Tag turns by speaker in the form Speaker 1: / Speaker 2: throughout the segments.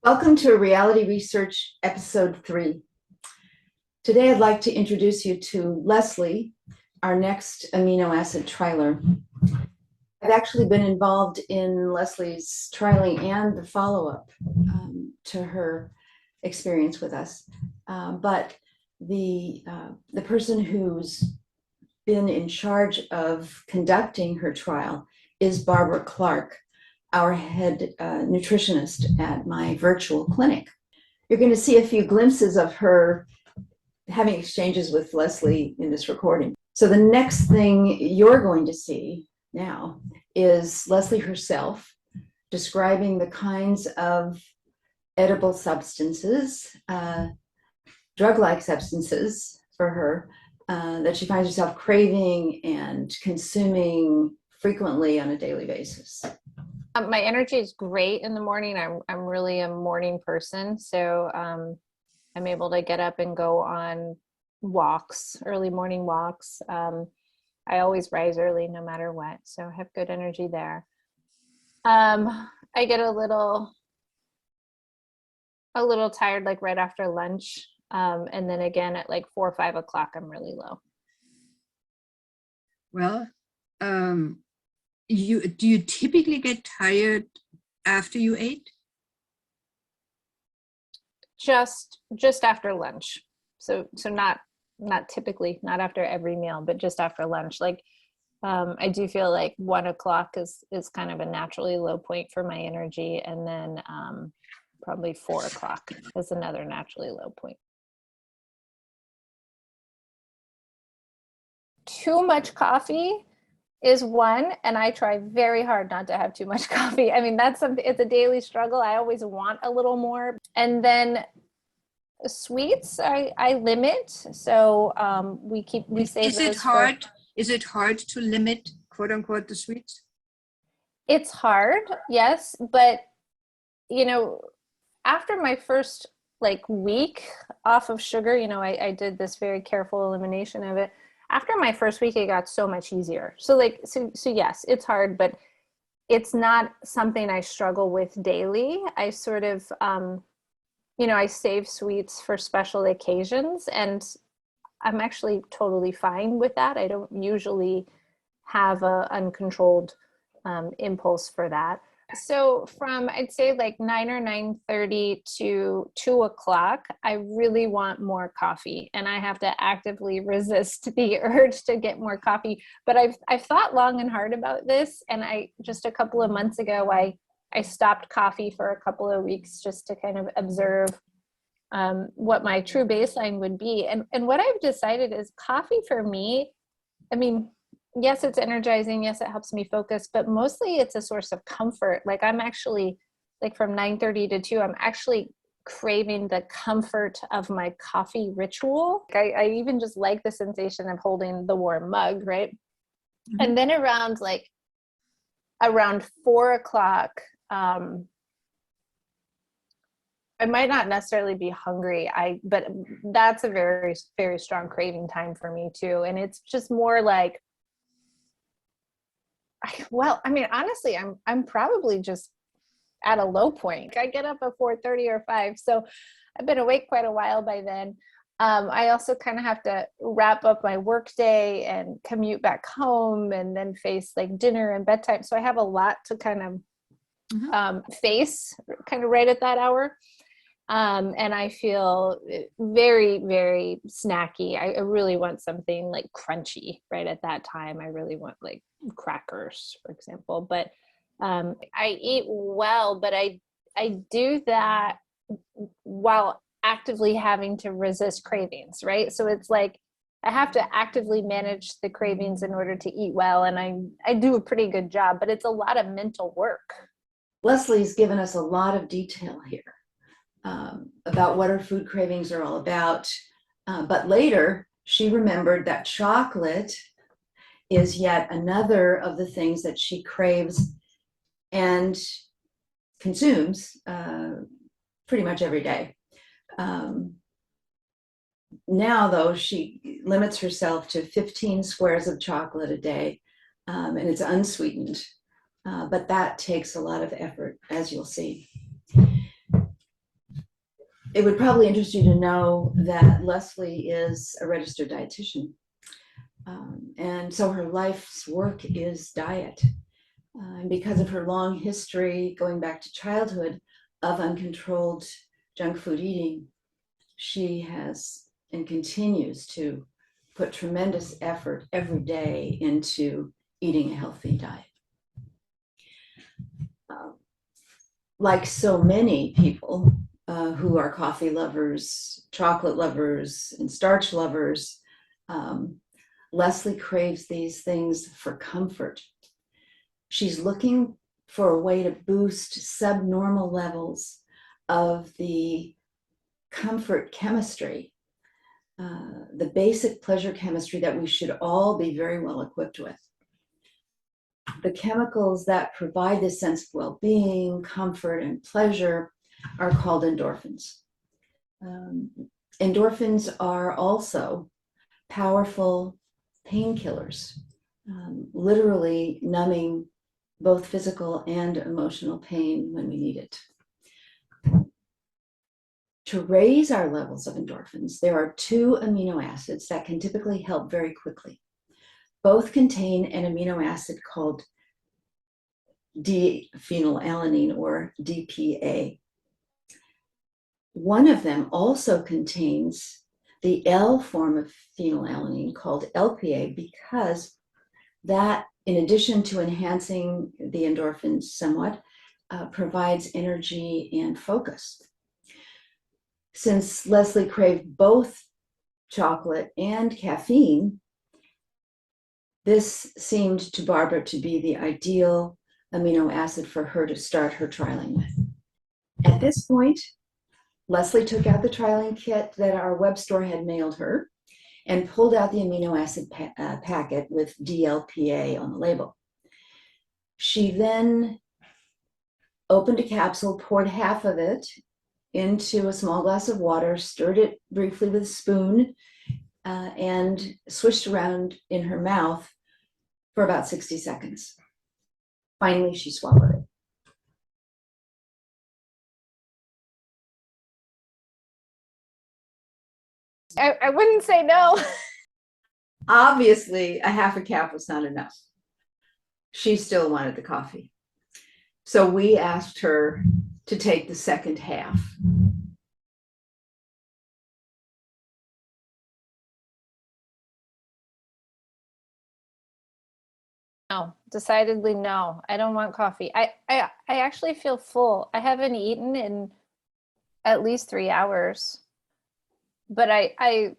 Speaker 1: Welcome to Reality Research Episode 3. Today I'd like to introduce you to Leslie, our next amino acid trialer. I've actually been involved in Leslie's trialing and the follow-up to her experience with us. But the person who's been in charge of conducting her trial is Barbara Clark, our head nutritionist at my virtual clinic. You're going to see a few glimpses of her having exchanges with Leslie in this recording. So the next thing you're going to see now is Leslie herself describing the kinds of edible substances, drug-like substances for her, that she finds herself craving and consuming frequently on a daily basis.
Speaker 2: My energy is great in the morning. I'm really a morning person, so I'm able to get up and go on walks, early morning walks. I always rise early no matter what, so I have good energy there. I get a little tired like right after lunch, and then again at like 4 or 5 o'clock I'm really low.
Speaker 3: Well, do you typically get tired after you ate?
Speaker 2: Just after lunch. So not typically, not after every meal, but just after lunch. Like I do feel like 1 o'clock is kind of a naturally low point for my energy, and then probably 4 o'clock is another naturally low point. Too much coffee is one, and I try very hard not to have too much coffee. I mean, it's a daily struggle. I always want a little more. And then sweets, I limit. So we save
Speaker 3: Is it hard? Is it hard to limit, quote unquote, the sweets?
Speaker 2: It's hard, yes, but after my first week off of sugar, I did this very careful elimination of it. After my first week, it got so much easier. So yes, it's hard, but it's not something I struggle with daily. I sort of, I save sweets for special occasions, and I'm actually totally fine with that. I don't usually have an uncontrolled impulse for that. So from, I'd say 9 or 9:30 to 2 o'clock, I really want more coffee, and I have to actively resist the urge to get more coffee. But I've thought long and hard about this, and just a couple of months ago, I stopped coffee for a couple of weeks just to kind of observe what my true baseline would be. And what I've decided is coffee for me, I mean, yes, it's energizing. Yes, it helps me focus, but mostly it's a source of comfort. I'm actually from 9:30 to 2, I'm actually craving the comfort of my coffee ritual. I even just like the sensation of holding the warm mug, right? Mm-hmm. And then around 4 o'clock, I might not necessarily be hungry, but that's a very, very strong craving time for me too. And it's just more honestly, I'm probably just at a low point. I get up at 4:30 or 5, so I've been awake quite a while by then. I also kind of have to wrap up my work day and commute back home, and then face dinner and bedtime. So I have a lot to kind of face kind of right at that hour. And I feel very, very snacky. I really want something crunchy right at that time. I really want crackers, for example. But I eat well, but I do that while actively having to resist cravings, right? So it's I have to actively manage the cravings in order to eat well, and I do a pretty good job, but it's a lot of mental work.
Speaker 1: Leslie's given us a lot of detail here about what her food cravings are all about. But later, she remembered that chocolate is yet another of the things that she craves and consumes pretty much every day. Now, though, she limits herself to 15 squares of chocolate a day, and it's unsweetened. But that takes a lot of effort, as you'll see. it would probably interest you to know that Leslie is a registered dietitian. And so her life's work is diet. And because of her long history, going back to childhood, of uncontrolled junk food eating, she has and continues to put tremendous effort every day into eating a healthy diet. Like so many people who are coffee lovers, chocolate lovers, and starch lovers, Leslie craves these things for comfort. She's looking for a way to boost subnormal levels of the comfort chemistry, the basic pleasure chemistry that we should all be very well equipped with. The chemicals that provide this sense of well-being, comfort, and pleasure are called endorphins. Endorphins are also powerful painkillers, literally numbing both physical and emotional pain when we need it. To raise our levels of endorphins, there are two amino acids that can typically help very quickly. Both contain an amino acid called D-phenylalanine, or DPA. One of them also contains the L form of phenylalanine called LPA, because that, in addition to enhancing the endorphins somewhat, provides energy and focus. Since Leslie craved both chocolate and caffeine, this seemed to Barbara to be the ideal amino acid for her to start her trialing with. At this point, Leslie took out the trialing kit that our web store had mailed her and pulled out the amino acid packet with DLPA on the label. She then opened a capsule, poured half of it into a small glass of water, stirred it briefly with a spoon, and swished around in her mouth for about 60 seconds. Finally, she swallowed it.
Speaker 2: I wouldn't say no.
Speaker 1: Obviously, a half a cap was not enough. She still wanted the coffee. So we asked her to take the second half.
Speaker 2: No, decidedly no. I don't want coffee. I actually feel full. I haven't eaten in at least 3 hours, but I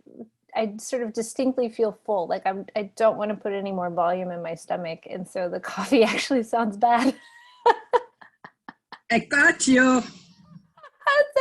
Speaker 2: sort of distinctly feel full. Like I don't want to put any more volume in my stomach, and so the coffee actually sounds bad.
Speaker 3: I got you.
Speaker 2: That's